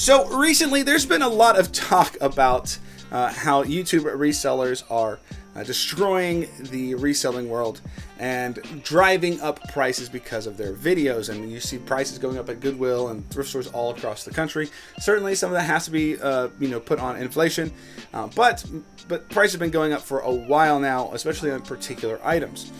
So recently there's been a lot of talk about how YouTube resellers are destroying the reselling world and driving up prices because of their videos. And you see prices going up at Goodwill and thrift stores all across the country. Certainly some of that has to be put on inflation, but prices have been going up for a while now, especially on particular items.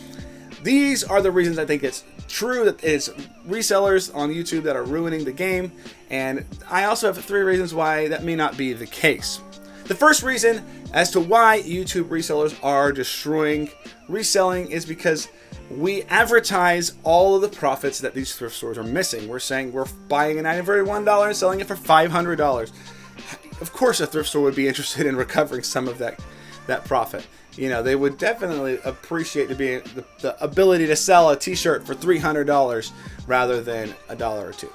These are the reasons I think it's true that it's resellers on YouTube that are ruining the game, and I also have 3 reasons why that may not be the case. The first reason as to why YouTube resellers are destroying reselling is because we advertise all of the profits that these thrift stores are missing. We're saying we're buying an item for $1 and selling it for $500. Of course a thrift store would be interested in recovering some of that profit. You know, they would definitely appreciate the ability to sell a t-shirt for $300 rather than $1 or $2.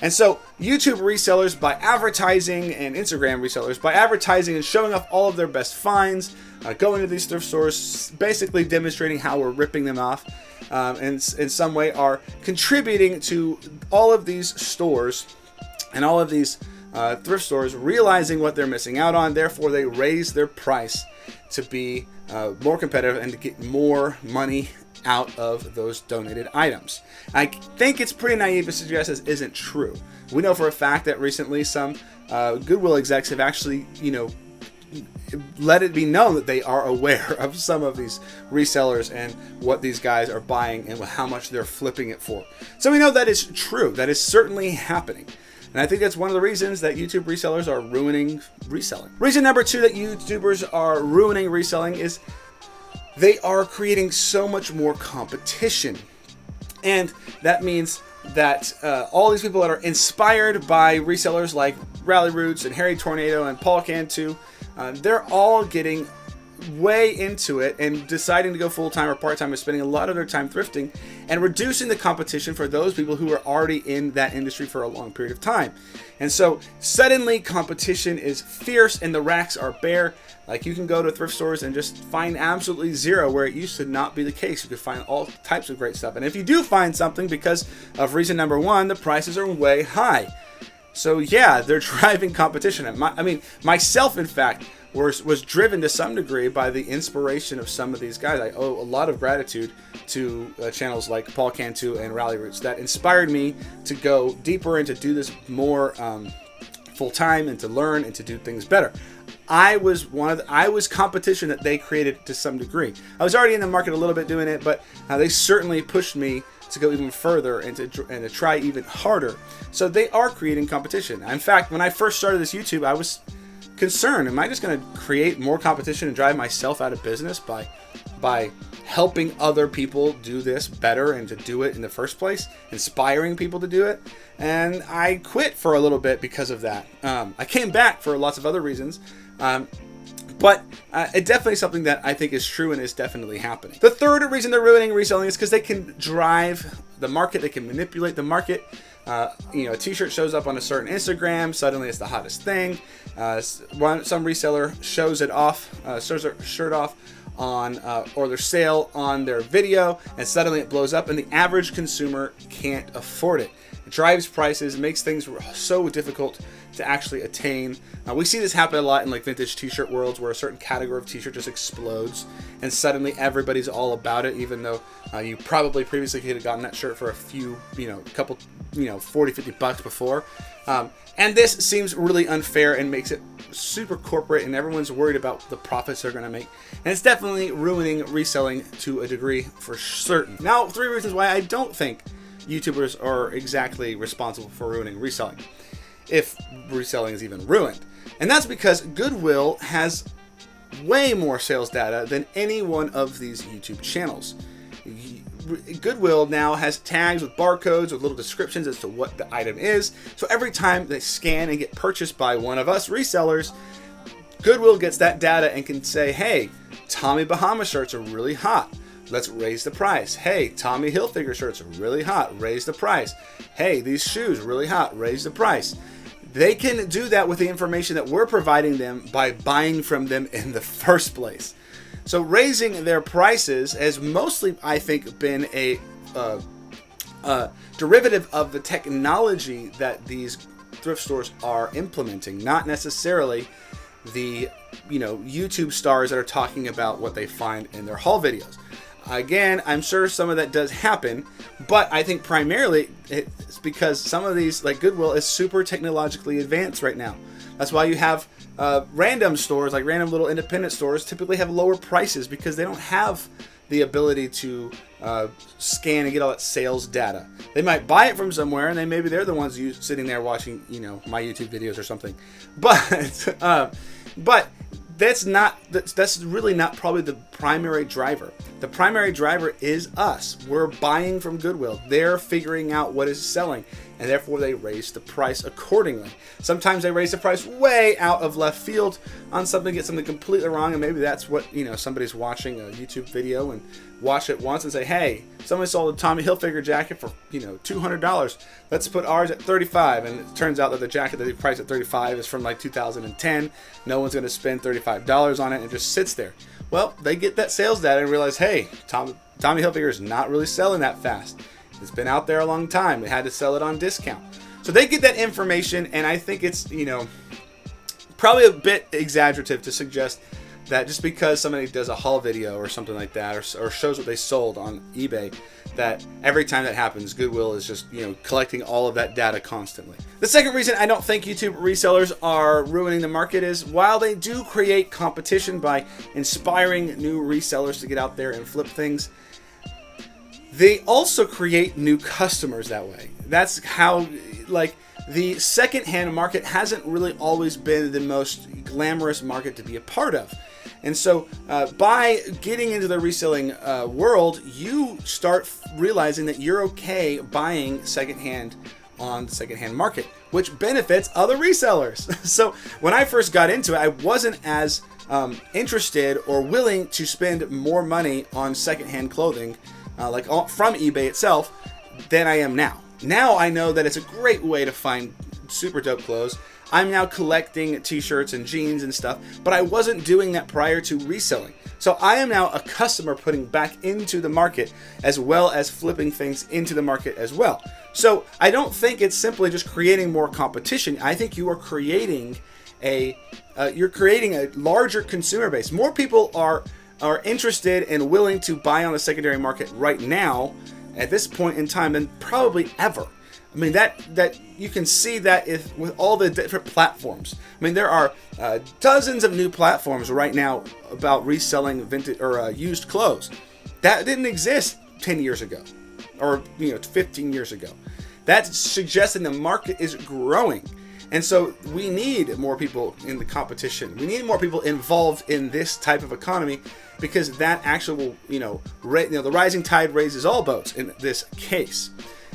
And so YouTube resellers, by advertising, and Instagram resellers, by advertising and showing off all of their best finds, going to these thrift stores, basically demonstrating how we're ripping them off, and in some way are contributing to all of these stores and all of these thrift stores realizing what they're missing out on. Therefore, they raise their price to be more competitive and to get more money out of those donated items. I think it's pretty naive to suggest this isn't true. We know for a fact that recently some Goodwill execs have actually, let it be known that they are aware of some of these resellers and what these guys are buying and how much they're flipping it for. So we know that is true. That is certainly happening. And I think that's one of the reasons that YouTube resellers are ruining reselling. Reason number 2 that YouTubers are ruining reselling is they are creating so much more competition. And that means that all these people that are inspired by resellers like Rally Roots and Harry Tornado and Paul Cantu, they're all getting way into it and deciding to go full-time or part-time and spending a lot of their time thrifting and reducing the competition for those people who are already in that industry for a long period of time. And so suddenly competition is fierce and the racks are bare. Like, you can go to thrift stores and just find absolutely zero, where it used to not be the case. You could find all types of great stuff. And if you do find something, because of reason number 1, the prices are way high. So yeah, they're driving competition. And myself, in fact, was driven to some degree by the inspiration of some of these guys. I owe a lot of gratitude to channels like Paul Cantu and Rally Roots that inspired me to go deeper and to do this more full time and to learn and to do things better. I was competition that they created to some degree. I was already in the market a little bit doing it, but they certainly pushed me to go even further and to try even harder. So they are creating competition. In fact, when I first started this YouTube, I was concerned, am I just going to create more competition and drive myself out of business by helping other people do this better and to do it in the first place, inspiring people to do it? And I quit for a little bit because of that. I came back for lots of other reasons, but it's definitely something that I think is true and is definitely happening. The third reason they're ruining reselling is because they can drive the market, they can manipulate the market. A t-shirt shows up on a certain Instagram, suddenly it's the hottest thing. Some reseller shows it off, shows their shirt off on or their sale on their video, and suddenly it blows up, and the average consumer can't afford it. It drives prices, makes things so difficult to actually attain. We see this happen a lot in like vintage t-shirt worlds, where a certain category of t-shirt just explodes and suddenly everybody's all about it, even though you probably previously could have gotten that shirt for a few, couple, $40-50 before. And this seems really unfair and makes it super corporate, and everyone's worried about the profits they're going to make. And it's definitely ruining reselling to a degree for certain. Now, 3 reasons why I don't think YouTubers are exactly responsible for ruining reselling, if reselling is even ruined. And that's because Goodwill has way more sales data than any one of these YouTube channels. Goodwill now has tags with barcodes with little descriptions as to what the item is. So every time they scan and get purchased by one of us resellers, Goodwill gets that data and can say, hey, Tommy Bahama shirts are really hot. Let's raise the price. Hey, Tommy Hilfiger shirts are really hot. Raise the price. Hey, these shoes are really hot. Raise the price. They can do that with the information that we're providing them by buying from them in the first place. So raising their prices has mostly, I think, been a derivative of the technology that these thrift stores are implementing, not necessarily the YouTube stars that are talking about what they find in their haul videos. Again, I'm sure some of that does happen, but I think primarily it's because some of these, like Goodwill, is super technologically advanced right now. That's why you have random stores, like random little independent stores, typically have lower prices because they don't have the ability to scan and get all that sales data. They might buy it from somewhere, and maybe they're the ones sitting there watching, my YouTube videos or something. But that's really not probably the primary driver. The primary driver is us. We're buying from Goodwill. They're figuring out what is selling, and therefore they raise the price accordingly. Sometimes they raise the price way out of left field on something, get something completely wrong, and maybe that's what, somebody's watching a YouTube video and watch it once and say, hey, somebody sold a Tommy Hilfiger jacket for, $200. Let's put ours at $35. And it turns out that the jacket that they priced at $35 is from like 2010. No one's going to spend $35 on it, and it just sits there. Well, they get that sales data and realize, hey, Tommy Hilfiger is not really selling that fast. It's been out there a long time. They had to sell it on discount. So they get that information, and I think it's, probably a bit exaggerative to suggest that just because somebody does a haul video or something like that, or shows what they sold on eBay, that every time that happens, Goodwill is just, collecting all of that data constantly. The second reason I don't think YouTube resellers are ruining the market is while they do create competition by inspiring new resellers to get out there and flip things, they also create new customers that way. That's how, the secondhand market hasn't really always been the most glamorous market to be a part of. And so by getting into the reselling world, you start realizing that you're okay buying secondhand on the secondhand market, which benefits other resellers. So when I first got into it, I wasn't as interested or willing to spend more money on secondhand clothing, from eBay itself, than I am now. Now I know that it's a great way to find super dope clothes. I'm now collecting t-shirts and jeans and stuff, but I wasn't doing that prior to reselling. So I am now a customer putting back into the market as well as flipping things into the market as well. So I don't think it's simply just creating more competition. I think you are creating a larger consumer base. More people are interested and willing to buy on the secondary market right now at this point in time than probably ever. I mean, that you can see that with all the different platforms. I mean, there are dozens of new platforms right now about reselling vintage or used clothes. That didn't exist 10 years ago or 15 years ago. That's suggesting the market is growing. And so we need more people in the competition. We need more people involved in this type of economy, because that actually will, the rising tide raises all boats in this case.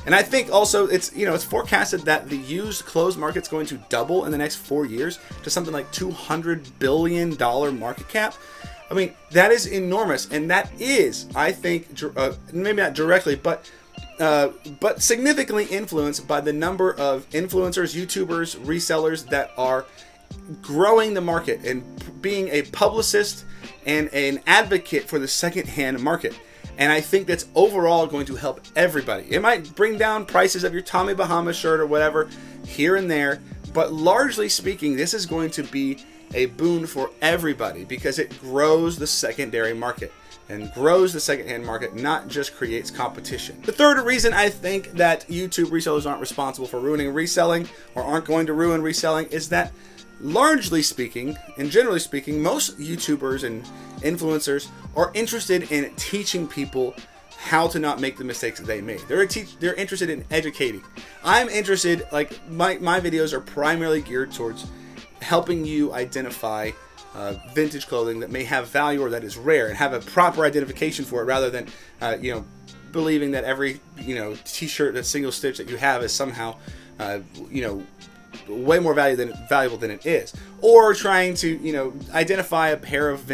And I think also it's forecasted that the used clothes market's going to double in the next 4 years to something like $200 billion market cap. I mean, that is enormous. And that is, I think, maybe not directly, but significantly influenced by the number of influencers, YouTubers, resellers that are growing the market and being a publicist and an advocate for the secondhand market. And I think that's overall going to help everybody. It might bring down prices of your Tommy Bahama shirt or whatever here and there, but largely speaking, this is going to be a boon for everybody because it grows the secondary market and grows the secondhand market, not just creates competition. The third reason I think that YouTube resellers aren't responsible for ruining reselling or aren't going to ruin reselling is that largely speaking, and generally speaking, most YouTubers and influencers are interested in teaching people how to not make the mistakes that they made. They're interested in educating. I'm interested, my videos are primarily geared towards helping you identify vintage clothing that may have value or that is rare and have a proper identification for it, rather than believing that every t-shirt that's single stitch that you have is somehow way more valuable than it is, or trying to identify a pair of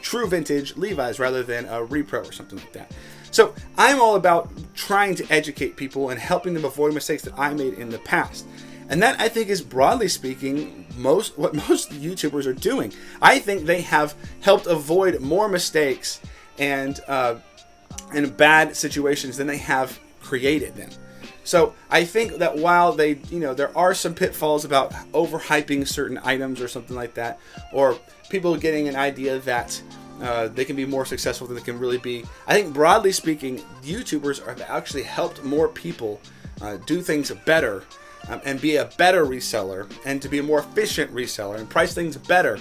true vintage Levi's rather than a repro or something like that. So I'm all about trying to educate people and helping them avoid mistakes that I made in the past. And that, I think, is broadly speaking what most YouTubers are doing. I think they have helped avoid more mistakes and bad situations than they have created them. So I think that while they, there are some pitfalls about overhyping certain items or something like that, or people getting an idea that they can be more successful than they can really be. I think broadly speaking, YouTubers have actually helped more people do things better and be a better reseller, and to be a more efficient reseller and price things better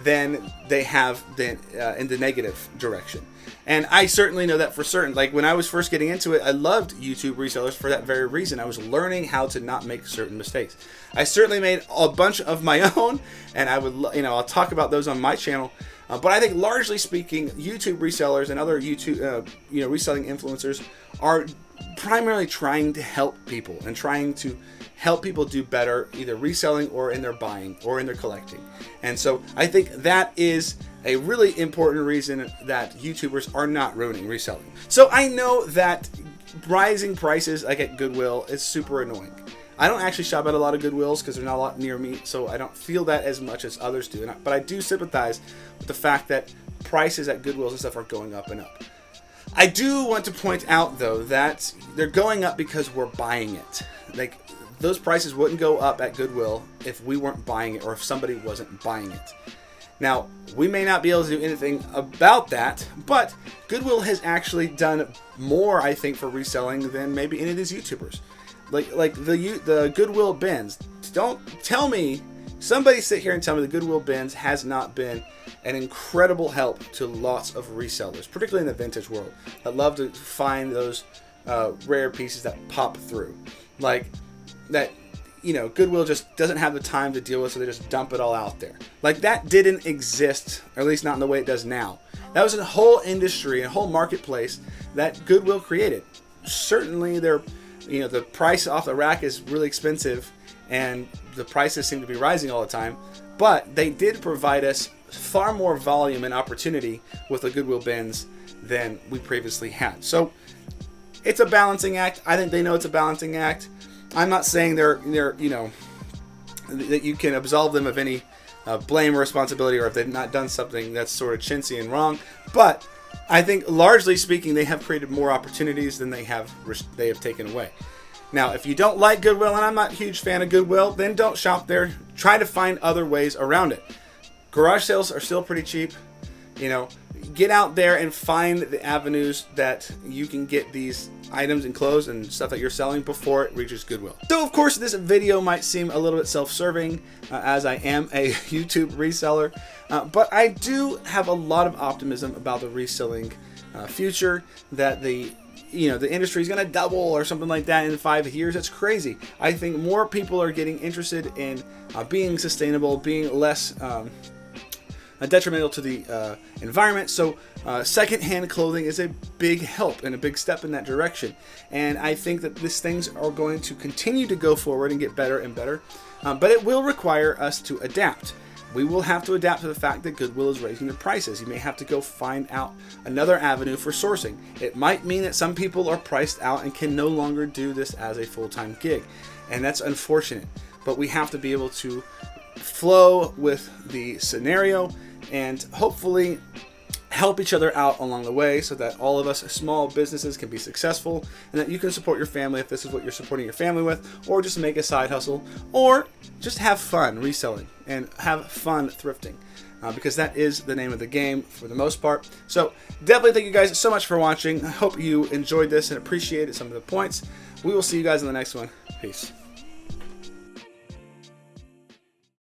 than they have been in the negative direction. And I certainly know that for certain. Like when I was first getting into it, I loved YouTube resellers for that very reason. I was learning how to not make certain mistakes. I certainly made a bunch of my own, and I would, I'll talk about those on my channel. But I think largely speaking, YouTube resellers and other YouTube, reselling influencers are primarily trying to help people and trying to help people do better, either reselling or in their buying or in their collecting. And so I think that is a really important reason that YouTubers are not ruining reselling. So I know that rising prices like at Goodwill is super annoying. I don't actually shop at a lot of Goodwills because there's not a lot near me, so I don't feel that as much as others do. But I do sympathize with the fact that prices at Goodwills and stuff are going up and up. I do want to point out, though, that they're going up because we're buying it. Like, those prices wouldn't go up at Goodwill if we weren't buying it or if somebody wasn't buying it. Now, we may not be able to do anything about that, but Goodwill has actually done more, I think, for reselling than maybe any of these YouTubers. Like the Goodwill bins. Don't tell me, somebody sit here and tell me the Goodwill bins has not been an incredible help to lots of resellers, particularly in the vintage world, that love to find those rare pieces that pop through. Like that, Goodwill just doesn't have the time to deal with, so they just dump it all out there. Like that didn't exist, or at least not in the way it does now. That was a whole industry, a whole marketplace that Goodwill created. Certainly the price off the rack is really expensive and the prices seem to be rising all the time, but they did provide us far more volume and opportunity with the Goodwill bins than we previously had. So it's a balancing act. I think they know it's a balancing act. I'm not saying they're that you can absolve them of any blame or responsibility, or if they've not done something that's sort of chintzy and wrong, but I think largely speaking, they have created more opportunities than they have taken away. Now, if you don't like Goodwill, and I'm not a huge fan of Goodwill, then don't shop there. Try to find other ways around it. Garage sales are still pretty cheap. Get out there and find the avenues that you can get these items and clothes and stuff that you're selling before it reaches Goodwill. So, of course, this video might seem a little bit self-serving as I am a YouTube reseller, but I do have a lot of optimism about the reselling future, that the industry is going to double or something like that in 5 years. That's crazy. I think more people are getting interested in being sustainable, being less detrimental to the environment. So secondhand clothing is a big help and a big step in that direction. And I think that these things are going to continue to go forward and get better and better. But it will require us to adapt. We will have to adapt to the fact that Goodwill is raising their prices. You may have to go find out another avenue for sourcing. It might mean that some people are priced out and can no longer do this as a full-time gig. And that's unfortunate. But we have to be able to flow with the scenario and hopefully help each other out along the way, so that all of us small businesses can be successful, and that you can support your family if this is what you're supporting your family with, or just make a side hustle, or just have fun reselling and have fun thrifting, because that is the name of the game for the most part. So definitely thank you guys so much for watching. I hope you enjoyed this and appreciated some of the points. We will see you guys in the next one. Peace.